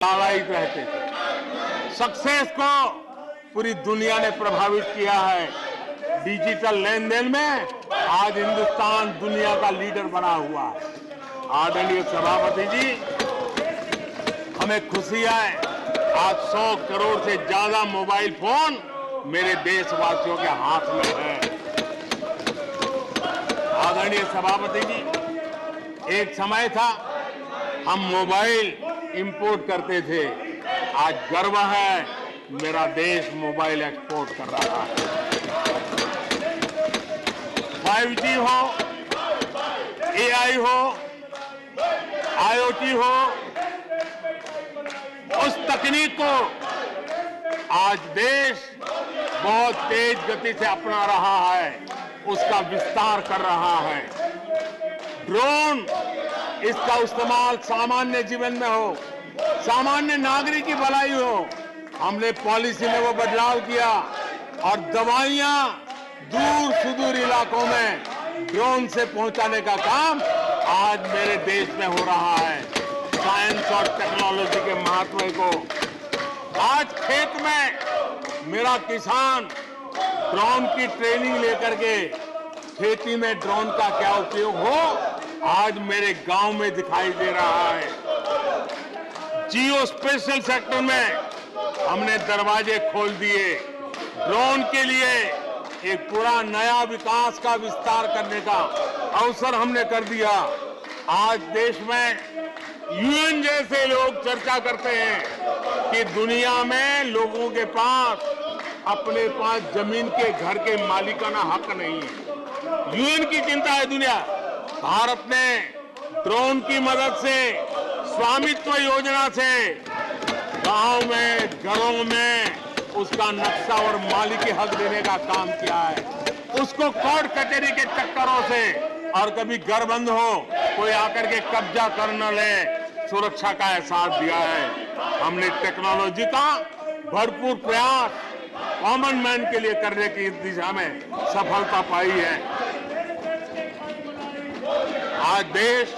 लालायित रहते थे। सक्सेस को पूरी दुनिया ने प्रभावित किया है। डिजिटल लेन देन में आज हिंदुस्तान दुनिया का लीडर बना हुआ है। आदरणीय सभापति जी, हमें खुशी है आज 100 करोड़ से ज्यादा मोबाइल फोन मेरे देशवासियों के हाथ में है। आदरणीय सभापति जी, एक समय था हम मोबाइल इंपोर्ट करते थे, आज गर्व है मेरा देश मोबाइल एक्सपोर्ट कर रहा है। 5G हो, AI हो, IoT हो, उस तकनीक को आज देश बहुत तेज गति से अपना रहा है, उसका विस्तार कर रहा है। ड्रोन, इसका इस्तेमाल सामान्य जीवन में हो, सामान्य नागरिक की भलाई हो, हमने पॉलिसी में वो बदलाव किया और दवाइयां दूर सुदूर इलाकों में ड्रोन से पहुंचाने का काम आज मेरे देश में हो रहा है। साइंस और टेक्नोलॉजी के महत्व को आज खेत में मेरा किसान ड्रोन की ट्रेनिंग लेकर के खेती में ड्रोन का क्या उपयोग हो, आज मेरे गांव में दिखाई दे रहा है। जियो स्पेशल सेक्टर में हमने दरवाजे खोल दिए। ड्रोन के लिए एक पूरा नया विकास का विस्तार करने का अवसर हमने कर दिया। आज देश में यूएन जैसे लोग चर्चा करते हैं कि दुनिया में लोगों के पास अपने पास जमीन के घर के मालिकाना हक नहीं है। यूएन की चिंता है दुनिया। भारत ने ड्रोन की मदद से, स्वामित्व योजना से गांव में, घरों में उसका नक्शा और मालिकी हक देने का काम किया है। उसको कोर्ट कचहरी के चक्करों से और कभी घर बंद हो, कोई आकर के कब्जा कर न ले, सुरक्षा का एहसास दिया है। हमने टेक्नोलॉजी का भरपूर प्रयास कॉमन मैन के लिए करने की दिशा में सफलता पाई है। आज देश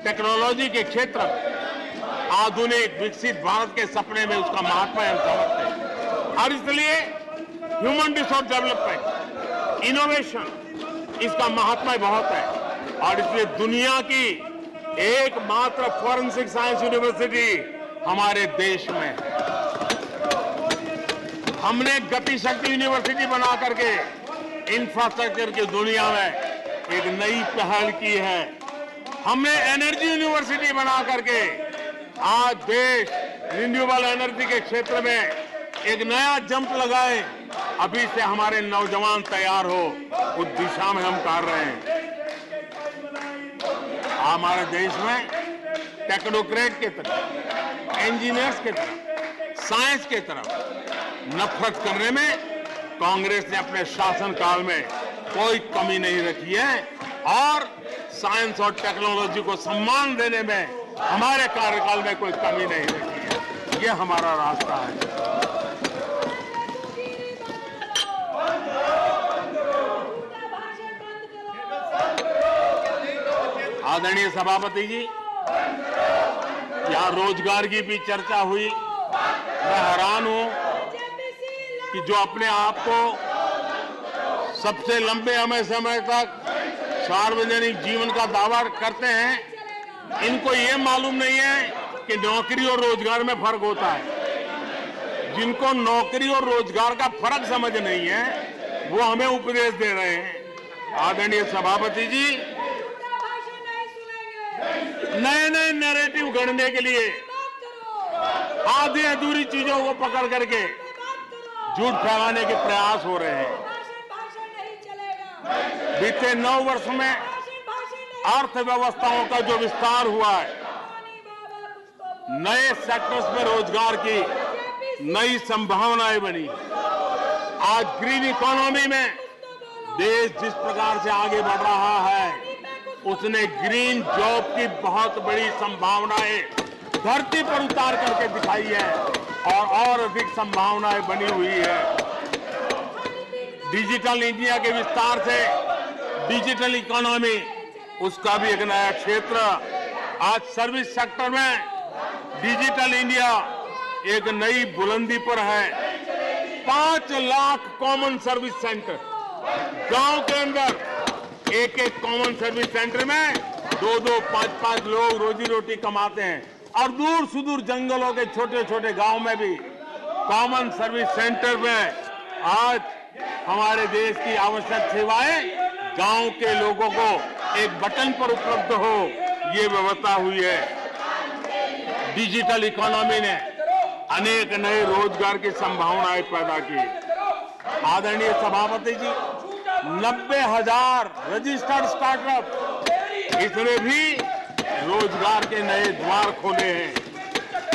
टेक्नोलॉजी के क्षेत्र में आधुनिक विकसित भारत के सपने में उसका महत्व हम समझते हैं और इसलिए ह्यूमन रिसोर्स डेवलपमेंट, इनोवेशन, इसका महत्व बहुत है और इसलिए दुनिया की एकमात्र फॉरेंसिक साइंस यूनिवर्सिटी हमारे देश में है। हमने गति शक्ति यूनिवर्सिटी बना करके इंफ्रास्ट्रक्चर की दुनिया में एक नई पहल की है। हमने एनर्जी यूनिवर्सिटी बना करके आज देश रिन्यूएबल एनर्जी के क्षेत्र में एक नया जंप लगाए। अभी से हमारे नौजवान तैयार हो, उस दिशा में हम कर रहे हैं। हमारे देश में टेक्नोक्रेट की तरफ, इंजीनियर्स की तरफ, साइंस की तरफ नफरत करने में कांग्रेस ने अपने शासनकाल में कोई कमी नहीं रखी है और साइंस और टेक्नोलॉजी को सम्मान देने में हमारे कार्यकाल में कोई कमी नहीं रखी है। ये हमारा रास्ता है। आदरणीय सभापति जी, यहाँ रोजगार की भी चर्चा हुई। मैं हैरान हूं कि जो अपने आप को सबसे लंबे समय तक सार्वजनिक जीवन का दावा करते हैं, इनको ये मालूम नहीं है कि नौकरी और रोजगार में फर्क होता है। जिनको नौकरी और रोजगार का फर्क समझ नहीं है, वो हमें उपदेश दे रहे हैं। आदरणीय सभापति जी, नए नए नैरेटिव गढ़ने के लिए आधी अधूरी चीजों को पकड़ करके झूठ फैलाने के प्रयास हो रहे हैं। बीते 9 वर्ष में अर्थव्यवस्थाओं का जो विस्तार हुआ है, नए सेक्टर्स में रोजगार की नई संभावनाएं बनी। आज ग्रीन इकोनॉमी में देश जिस प्रकार से आगे बढ़ रहा है, उसने ग्रीन जॉब की बहुत बड़ी संभावनाएं धरती पर उतार करके दिखाई है और अधिक संभावनाएं बनी हुई है। डिजिटल इंडिया के विस्तार से डिजिटल इकोनॉमी, उसका भी एक नया क्षेत्र। आज सर्विस सेक्टर में डिजिटल इंडिया एक नई बुलंदी पर है। 5 लाख कॉमन सर्विस सेंटर, गांव के अंदर एक एक कॉमन सर्विस सेंटर में 2-2, 5-5 लोग रोजी रोटी कमाते हैं। और दूर सुदूर जंगलों के छोटे छोटे गांव में भी कॉमन सर्विस सेंटर में आज हमारे देश की आवश्यक सेवाएं गांव के लोगों को एक बटन पर उपलब्ध हो, ये व्यवस्था हुई है। डिजिटल इकोनॉमी ने अनेक नए रोजगार की संभावनाएं पैदा की। आदरणीय सभापति जी, 90,000 रजिस्टर्ड स्टार्टअप, इसने भी रोजगार के नए द्वार खोले हैं।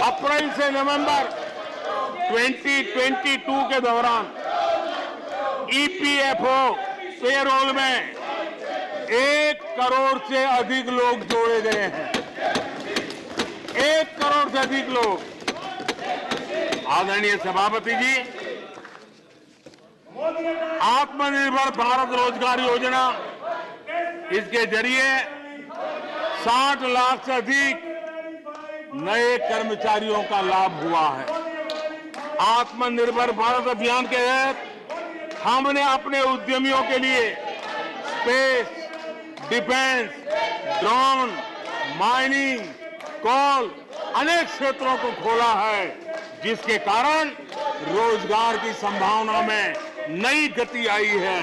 अप्रैल से नवंबर 2022 के दौरान ईपीएफओ पेरोल में 1 करोड़ से अधिक लोग जोड़े गए हैं। 1 करोड़ से अधिक लोग। आदरणीय सभापति जी, आत्मनिर्भर भारत रोजगार योजना, इसके जरिए 60 लाख से अधिक नए कर्मचारियों का लाभ हुआ है। आत्मनिर्भर भारत अभियान के तहत हमने अपने उद्यमियों के लिए स्पेस, डिफेंस, ड्रोन, माइनिंग, कोल अनेक क्षेत्रों को खोला है, जिसके कारण रोजगार की संभावना में नई गति आई है।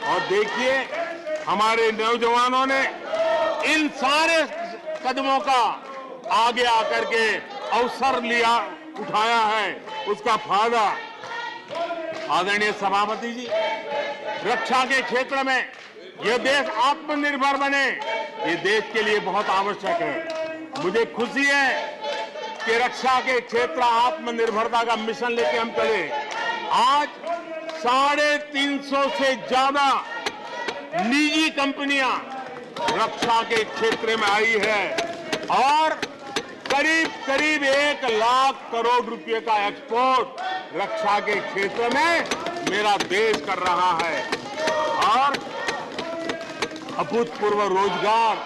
और देखिए, हमारे नौजवानों ने इन सारे कदमों का आगे आकर के अवसर लिया, उठाया है, उसका फायदा। आदरणीय सभापति जी, रक्षा के क्षेत्र में यह देश आत्मनिर्भर बने, ये देश के लिए बहुत आवश्यक है। मुझे खुशी है कि रक्षा के क्षेत्र आत्मनिर्भरता का मिशन लेके हम चले। आज 350 से ज्यादा निजी कंपनियां रक्षा के क्षेत्र में आई है और करीब करीब 1 लाख करोड़ रुपए का एक्सपोर्ट रक्षा के क्षेत्र में मेरा देश कर रहा है। और अभूतपूर्व रोजगार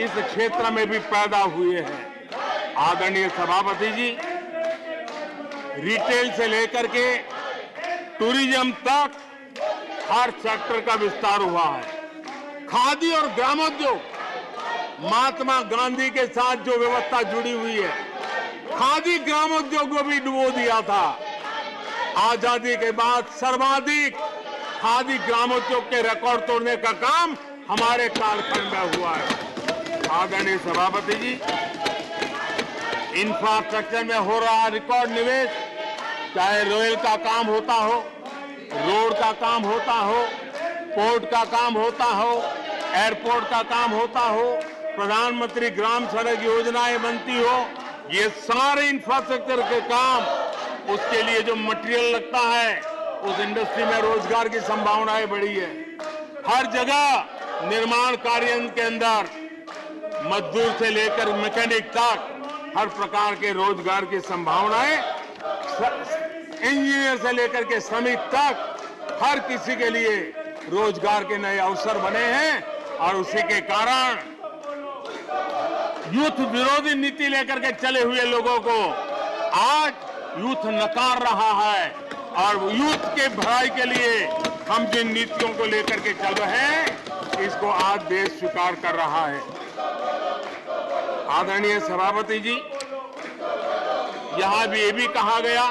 इस क्षेत्र में भी पैदा हुए हैं। आदरणीय सभापति जी, रिटेल से लेकर के टूरिज्म तक हर सेक्टर का विस्तार हुआ है। खादी और ग्रामोद्योग, महात्मा गांधी के साथ जो व्यवस्था जुड़ी हुई है, खादी ग्रामोद्योग को भी डुबो दिया था। आजादी के बाद सर्वाधिक खादी ग्रामोद्योग के रिकॉर्ड तोड़ने का काम हमारे कालखंड में हुआ है। आदरणीय सभापति जी, इंफ्रास्ट्रक्चर में हो रहा रिकॉर्ड निवेश, चाहे रेल का काम होता हो, रोड का काम होता हो, पोर्ट का काम होता हो, एयरपोर्ट का काम होता हो, प्रधानमंत्री ग्राम सड़क योजनाएं बनती हो, ये सारे इंफ्रास्ट्रक्चर के काम, उसके लिए जो मटेरियल लगता है, उस इंडस्ट्री में रोजगार की संभावनाएं बढ़ी है। हर जगह निर्माण कार्य के अंदर मजदूर से लेकर मैकेनिक तक हर प्रकार के रोजगार की संभावनाएं, इंजीनियर से लेकर के श्रमिक तक हर किसी के लिए रोजगार के नए अवसर बने हैं। और उसी के कारण यूथ विरोधी नीति लेकर के चले हुए लोगों को आज यूथ नकार रहा है। और यूथ के भलाई के लिए हम जिन नीतियों को लेकर के चल रहे हैं, इसको आज देश स्वीकार कर रहा है। आदरणीय सभापति जी, यहां भी ये भी कहा गया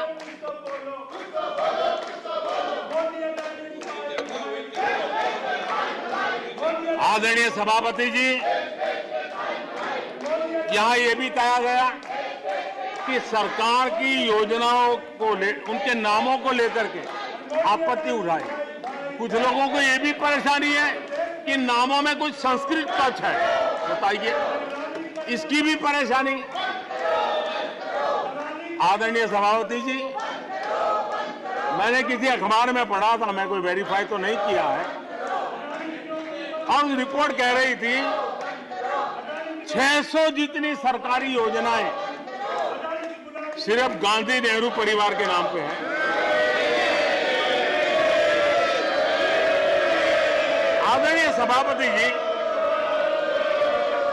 आदरणीय सभापति जी, यहां ये भी कहा गया कि सरकार की योजनाओं को उनके नामों को लेकर के आपत्ति उठाई। कुछ लोगों को ये भी परेशानी है कि नामों में कुछ संस्कृत टच है, बताइए, इसकी भी परेशानी। आदरणीय सभापति जी, मैंने किसी अखबार में पढ़ा था, मैं कोई वेरीफाई तो नहीं किया है, और रिपोर्ट कह रही थी 600 जितनी सरकारी योजनाएं सिर्फ गांधी नेहरू परिवार के नाम पे है। आदरणीय सभापति जी,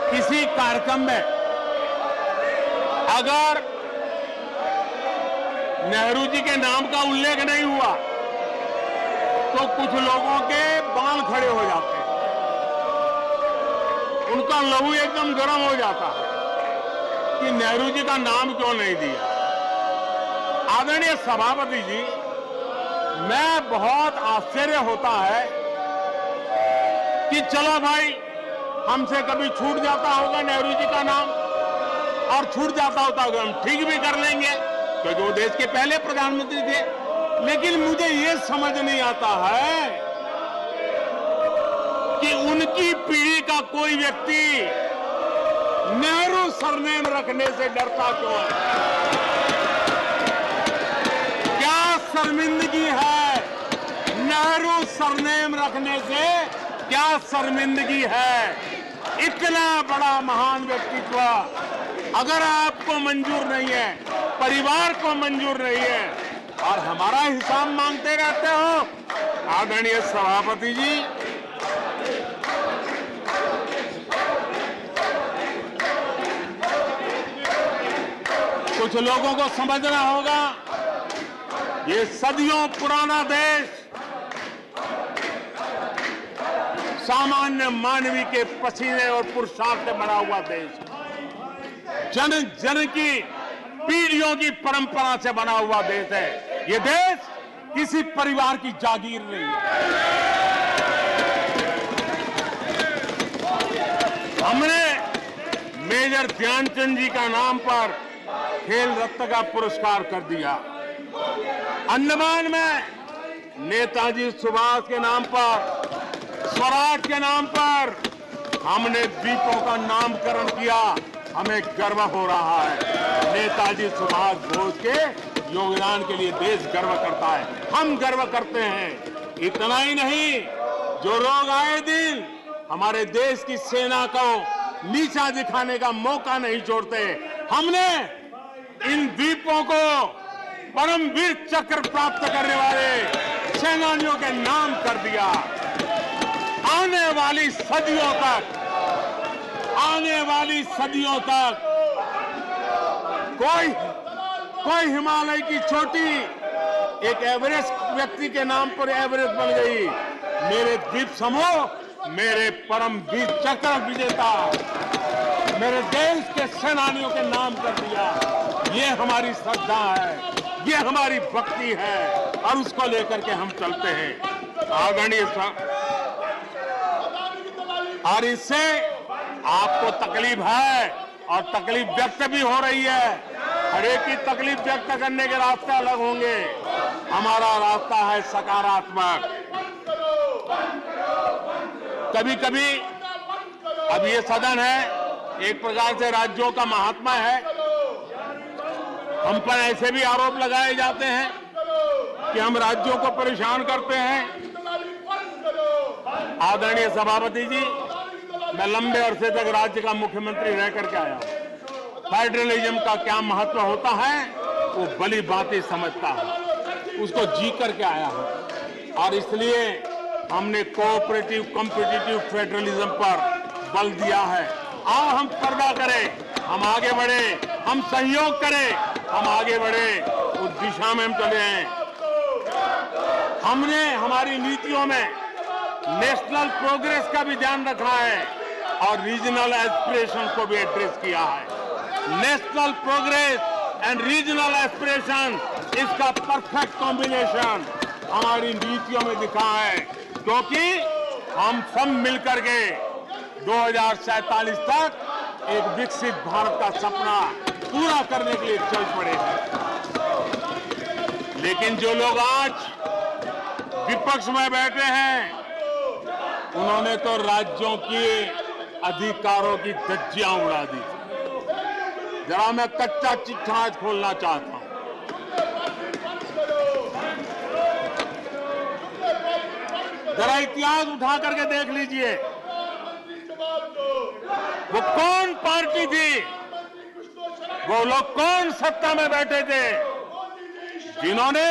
किसी कार्यक्रम में अगर नेहरू जी के नाम का उल्लेख नहीं हुआ तो कुछ लोगों के बाल खड़े हो जाते हैं, उनका लहू एकदम गर्म हो जाता है कि नेहरू जी का नाम क्यों नहीं दिया। आदरणीय सभापति जी, मैं बहुत आश्चर्य होता है कि चलो भाई, हमसे कभी छूट जाता होगा नेहरू जी का नाम, और छूट जाता होता होगा हम ठीक भी कर लेंगे क्योंकि वो देश के पहले प्रधानमंत्री थे। लेकिन मुझे ये समझ नहीं आता है कि उनकी पीढ़ी का कोई व्यक्ति नेहरू सरनेम रखने से डरता क्यों है। क्या शर्मिंदगी है नेहरू सरनेम रखने से? क्या शर्मिंदगी है? इतना बड़ा महान व्यक्तित्व अगर आपको मंजूर नहीं है, परिवार को मंजूर नहीं है, और हमारा हिसाब मांगते रहते हो। आदरणीय सभापति जी, कुछ लोगों को समझना होगा, ये सदियों पुराना देश सामान्य मानवी के पसीने और पुरुषार्थ से बना हुआ देश, जन जन की पीढ़ियों की परंपरा से बना हुआ देश है। ये देश किसी परिवार की जागीर नहीं है। हमने मेजर ध्यानचंद जी का नाम पर खेल रत्न का पुरस्कार कर दिया। अंडमान में नेताजी सुभाष के नाम पर, स्वराज के नाम पर हमने द्वीपों का नामकरण किया। हमें गर्व हो रहा है। नेताजी सुभाष बोस के योगदान के लिए देश गर्व करता है, हम गर्व करते हैं। इतना ही नहीं, जो लोग आए दिन हमारे देश की सेना को नीचा दिखाने का मौका नहीं छोड़ते, हमने इन द्वीपों को परमवीर चक्र प्राप्त करने वाले सेनानियों के नाम कर दिया। आने वाली सदियों तक कोई हिमालय की चोटी एक एवरेस्ट व्यक्ति के नाम पर एवरेस्ट बन गई। मेरे द्वीप समूह मेरे परमवीर चक्र विजेता मेरे देश के सेनानियों के नाम कर दिया। ये हमारी श्रद्धा है, ये हमारी भक्ति है, और उसको लेकर के हम चलते हैं। आदरणीय और इससे आपको तकलीफ है और तकलीफ व्यक्त भी हो रही है। हर एक की तकलीफ व्यक्त करने के रास्ते अलग होंगे। हमारा रास्ता है सकारात्मक। कभी कभी अब ये सदन है, एक प्रकार से राज्यों का महात्मा है। हम पर ऐसे भी आरोप लगाए जाते हैं कि हम राज्यों को परेशान करते हैं। आदरणीय सभापति जी, मैं लंबे अरसे तक राज्य का मुख्यमंत्री रह करके आया हूं। फेडरलिज्म का क्या महत्व होता है वो भली भांति समझता हूं, उसको जी करके आया हूं, और इसलिए हमने कोऑपरेटिव कॉम्पिटिटिव फेडरलिज्म पर बल दिया है। आओ हम पर्दा करें, हम आगे बढ़े, हम सहयोग करें, हम आगे बढ़े, उस दिशा में हम चले हैं। हमने हमारी नीतियों में नेशनल प्रोग्रेस का भी ध्यान रखा है और रीजनल एस्पिरेशन को भी एड्रेस किया है। National progress and regional aspiration, इसका परफेक्ट कॉम्बिनेशन हमारी नीतियों में दिखा है, क्योंकि हम सब मिलकर के 2047 तक एक विकसित भारत का सपना पूरा करने के लिए चल पड़े हैं। लेकिन जो लोग आज विपक्ष में बैठे हैं, उन्होंने तो राज्यों के अधिकारों की धज्जियां उड़ा दी। जरा मैं कच्चा चिट्ठा आज खोलना चाहता हूं। जरा इतिहास उठा करके देख लीजिए, वो कौन पार्टी थी, वो लोग कौन सत्ता में बैठे थे जिन्होंने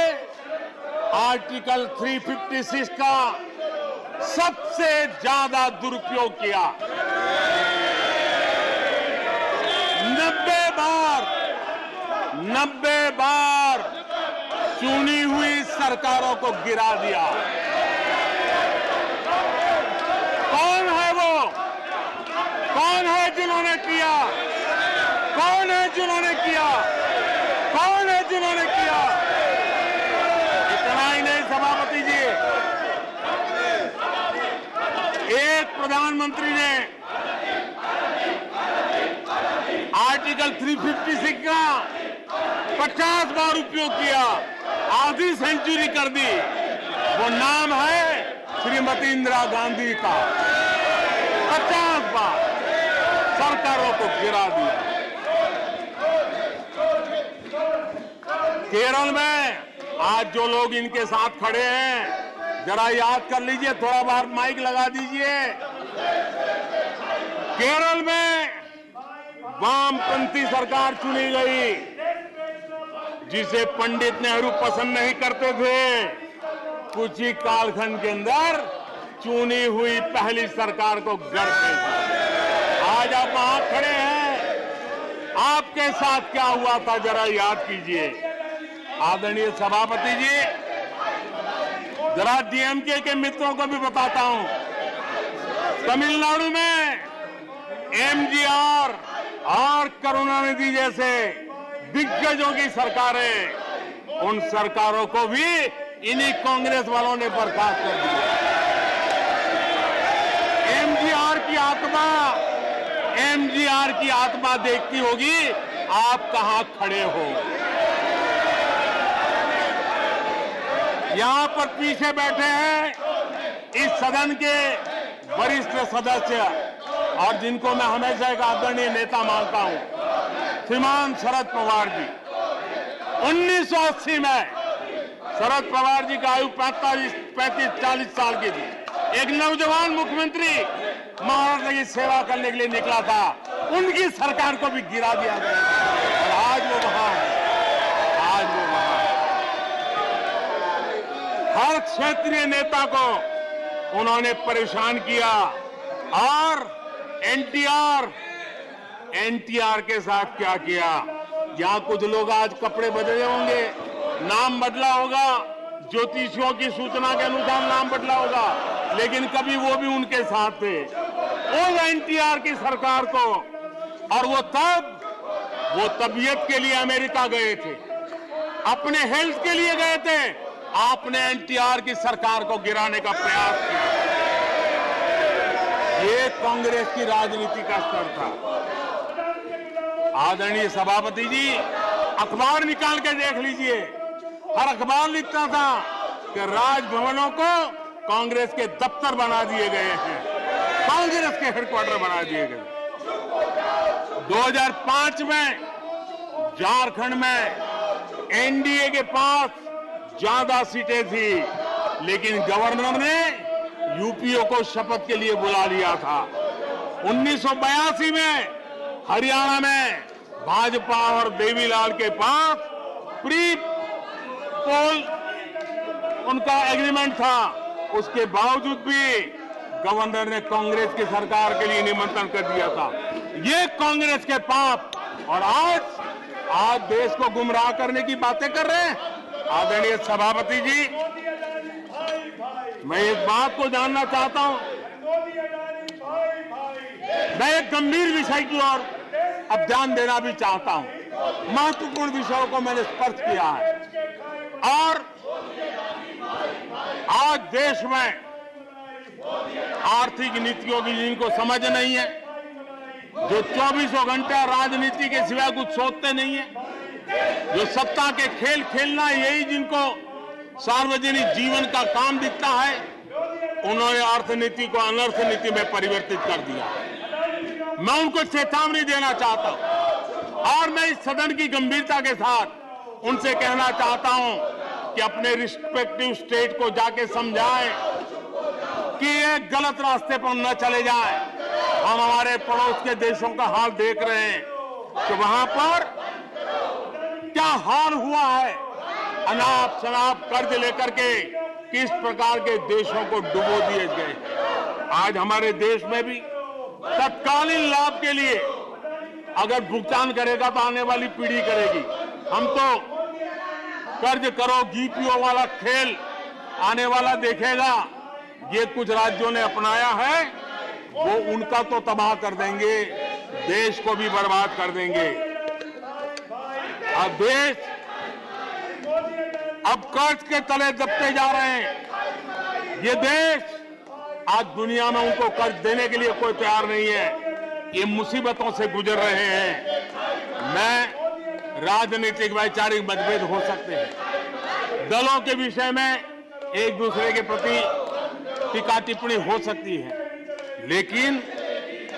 आर्टिकल 356 का सबसे ज्यादा दुरुपयोग किया। 90 बार 90 बार चुनी हुई सरकारों को गिरा दिया। कौन है वो? कौन है जिन्होंने किया? कौन है जिन्होंने किया? कौन है जिन्होंने किया? इतना ही नहीं सभापति जी, एक प्रधानमंत्री ने आर्टिकल 356 का 50 बार उपयोग किया, आधी सेंचुरी कर दी। वो नाम है श्रीमती इंदिरा गांधी का। 50 बार सरकारों को गिरा दिया। केरल में आज जो लोग इनके साथ खड़े हैं, जरा याद कर लीजिए, थोड़ा बार माइक लगा दीजिए। केरल में वामपंथी सरकार चुनी गई, जिसे पंडित नेहरू पसंद नहीं करते थे। कुछ ही कालखंड के अंदर चुनी हुई पहली सरकार को गढ़ते थे। आज आप वहां खड़े हैं, आपके साथ क्या हुआ था जरा याद कीजिए। आदरणीय सभापति जी, जरा डीएमके के मित्रों को भी बताता हूं, तमिलनाडु में एमजीआर और करुणानिधि जैसे दिग्गजों की सरकारें, उन सरकारों को भी इन्हीं कांग्रेस वालों ने बर्खास्त कर दिया। एमजीआर की आत्मा देखती होगी आप कहां खड़े हो। यहां पर पीछे बैठे हैं इस सदन के वरिष्ठ सदस्य और जिनको मैं हमेशा एक आदरणीय नेता मानता हूं, श्रीमान शरद पवार जी। 1980 में शरद पवार जी का आयु 35-40 साल की थी। एक नौजवान मुख्यमंत्री महाराष्ट्र की सेवा करने के लिए निकला था, उनकी सरकार को भी गिरा दिया गया और आज वो वहां है। आज वो वहां है। हर क्षेत्रीय नेता को उन्होंने परेशान किया और एनटीआर के साथ क्या किया। यहां कुछ लोग आज कपड़े बदले होंगे, नाम बदला होगा, ज्योतिषियों की सूचना के अनुसार नाम बदला होगा, लेकिन कभी वो भी उनके साथ थे। उस एनटीआर की सरकार को, और वो तबीयत के लिए अमेरिका गए थे, अपने हेल्थ के लिए गए थे। आपने एनटीआर की सरकार को गिराने का प्रयास किया। ये कांग्रेस की राजनीति का स्तर था। आदरणीय सभापति जी, अखबार निकाल के देख लीजिए, हर अखबार लिखता था कि राजभवनों को कांग्रेस के दफ्तर बना दिए गए हैं, कांग्रेस के हेडक्वार्टर बना दिए गए। 2005 में झारखंड में एनडीए के पास ज्यादा सीटें थी, लेकिन गवर्नर ने यूपीओ को शपथ के लिए बुला लिया था। 1982 में हरियाणा में भाजपा और देवीलाल के पास प्री पोल उनका एग्रीमेंट था, उसके बावजूद भी गवर्नर ने कांग्रेस की सरकार के लिए निमंत्रण कर दिया था। ये कांग्रेस के पाप, और आज देश को गुमराह करने की बातें कर रहे हैं। आदरणीय सभापति जी, मैं एक बात को जानना चाहता हूं, मैं एक गंभीर विषय की ओर अब ध्यान देना भी चाहता हूं। महत्वपूर्ण विषयों को मैंने स्पर्श किया है और आज देश में आर्थिक नीतियों की जिनको समझ नहीं है, जो 24 घंटा राजनीति के सिवाय कुछ सोचते नहीं है, जो सत्ता के खेल खेलना यही जिनको सार्वजनिक जीवन का काम दिखता है, उन्होंने अर्थनीति को अनर्थ नीति में परिवर्तित कर दिया। मैं उनको चेतावनी देना चाहता हूं और मैं इस सदन की गंभीरता के साथ उनसे कहना चाहता हूं कि अपने रिस्पेक्टिव स्टेट को जाके समझाएं कि ये गलत रास्ते पर न चले जाएं। हम हमारे पड़ोस के देशों का हाल देख रहे हैं कि वहां पर क्या हाल हुआ है, अनाप शनाप कर्ज लेकर के किस प्रकार के देशों को डुबो दिए गए। आज हमारे देश में भी तत्कालीन लाभ के लिए अगर भुगतान करेगा तो आने वाली पीढ़ी करेगी, हम तो कर्ज करो जीपीओ वाला खेल आने वाला देखेगा। ये कुछ राज्यों ने अपनाया है, वो उनका तो तबाह कर देंगे, देश को भी बर्बाद कर देंगे। अब देश अब कर्ज के तले दबते जा रहे हैं। ये देश आज दुनिया में उनको कर्ज देने के लिए कोई तैयार नहीं है। ये मुसीबतों से गुजर रहे हैं। मैं राजनीतिक वैचारिक मतभेद हो सकते हैं, दलों के विषय में एक दूसरे के प्रति टीका टिप्पणी हो सकती है, लेकिन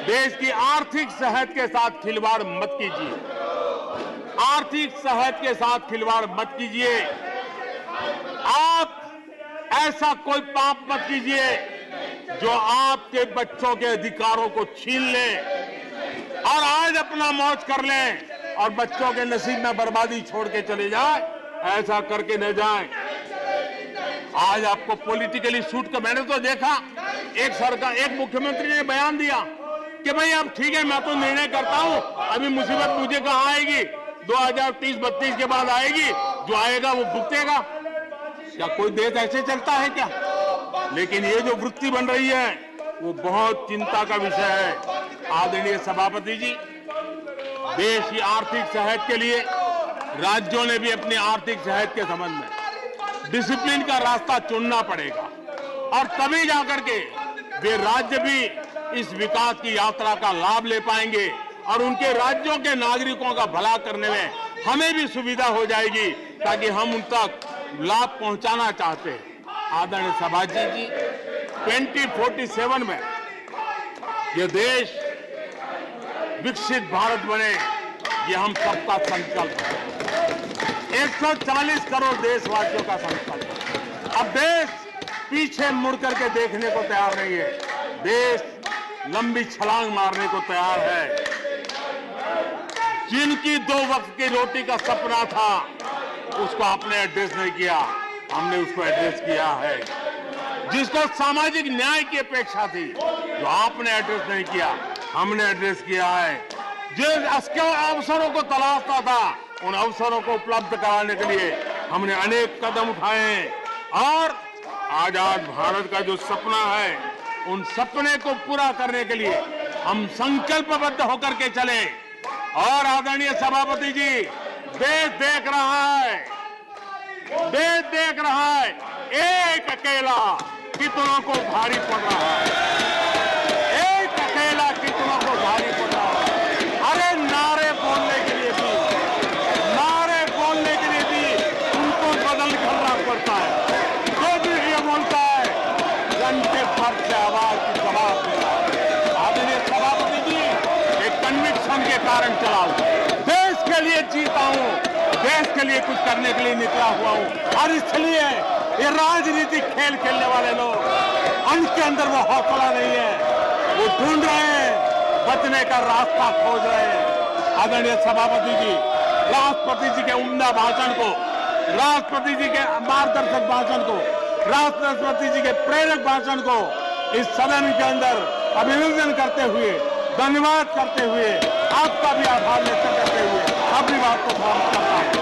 देश की आर्थिक सेहत के साथ खिलवाड़ मत कीजिए। आर्थिक सेहत के साथ खिलवाड़ मत कीजिए। आप ऐसा कोई पाप मत कीजिए जो आपके बच्चों के अधिकारों को छीन ले और आज अपना मौज कर लें और बच्चों के नसीब में बर्बादी छोड़ के चले जाए। ऐसा करके न जाए। आज आपको पॉलिटिकली सूट कर, मैंने तो देखा एक मुख्यमंत्री ने बयान दिया कि भाई अब ठीक है, मैं तो निर्णय करता हूं, अभी मुसीबत मुझे कहां आएगी, 2030-32 के बाद आएगी, जो आएगा वो भुगतेगा। क्या कोई देश ऐसे चलता है क्या? लेकिन ये जो वृत्ति बन रही है वो बहुत चिंता का विषय है। आदरणीय सभापति जी, देश की आर्थिक सेहत के लिए राज्यों ने भी अपनी आर्थिक सेहत के संबंध में डिसिप्लिन का रास्ता चुनना पड़ेगा और तभी जाकर के वे राज्य भी इस विकास की यात्रा का लाभ ले पाएंगे और उनके राज्यों के नागरिकों का भला करने में हमें भी सुविधा हो जाएगी, ताकि हम उन तक लाभ पहुंचाना चाहते हैं। आदरणीय सभापति जी, 2047 में ये देश विकसित भारत बने, ये हम सबका संकल्प है। 140 करोड़ देशवासियों का संकल्प है। अब देश पीछे मुड़ करके देखने को तैयार नहीं है। देश लंबी छलांग मारने को तैयार है। जिनकी 2 वक्त की रोटी का सपना था उसको आपने एड्रेस नहीं किया, हमने उसको एड्रेस किया है। जिसको सामाजिक न्याय की अपेक्षा थी, जो आपने एड्रेस नहीं किया, हमने एड्रेस किया है। जिन अवसरों को तलाशता था, उन अवसरों को उपलब्ध कराने के लिए हमने अनेक कदम उठाए हैं और आजाद भारत का जो सपना है, उन सपने को पूरा करने के लिए हम संकल्पबद्ध होकर के चले। और आदरणीय सभापति जी, देश देख रहा है, देश देख रहा है, एक अकेला कितनों को भारी पड़ रहा है, एक अकेला कितनों को भारी पड़ रहा है। अरे नारे बोलने के लिए भी उनको बदल करना पड़ता है। जो भी ये बोलता है, घंटे भर से आवाज की जवाब देना है। आदरणीय सभापति जी, एक कन्विक्शन के कारण चला हूं, देश के लिए जीता हूं, देश के लिए कुछ करने के लिए निकला हुआ हूं। और इसलिए ये राजनीतिक खेल खेलने वाले लोग, उनके अंदर वो हौसला नहीं है, वो ढूंढ रहे हैं, बचने का रास्ता खोज रहे हैं। आदरणीय सभापति जी, राष्ट्रपति जी के उम्दा भाषण को, राष्ट्रपति जी के मार्गदर्शक भाषण को, राष्ट्रपति जी के प्रेरक भाषण को इस सदन के अंदर अभिनंदन करते हुए, धन्यवाद करते हुए, आपका भी आभार व्यक्त करते हुए अपनी बात को समाप्त करता हूं।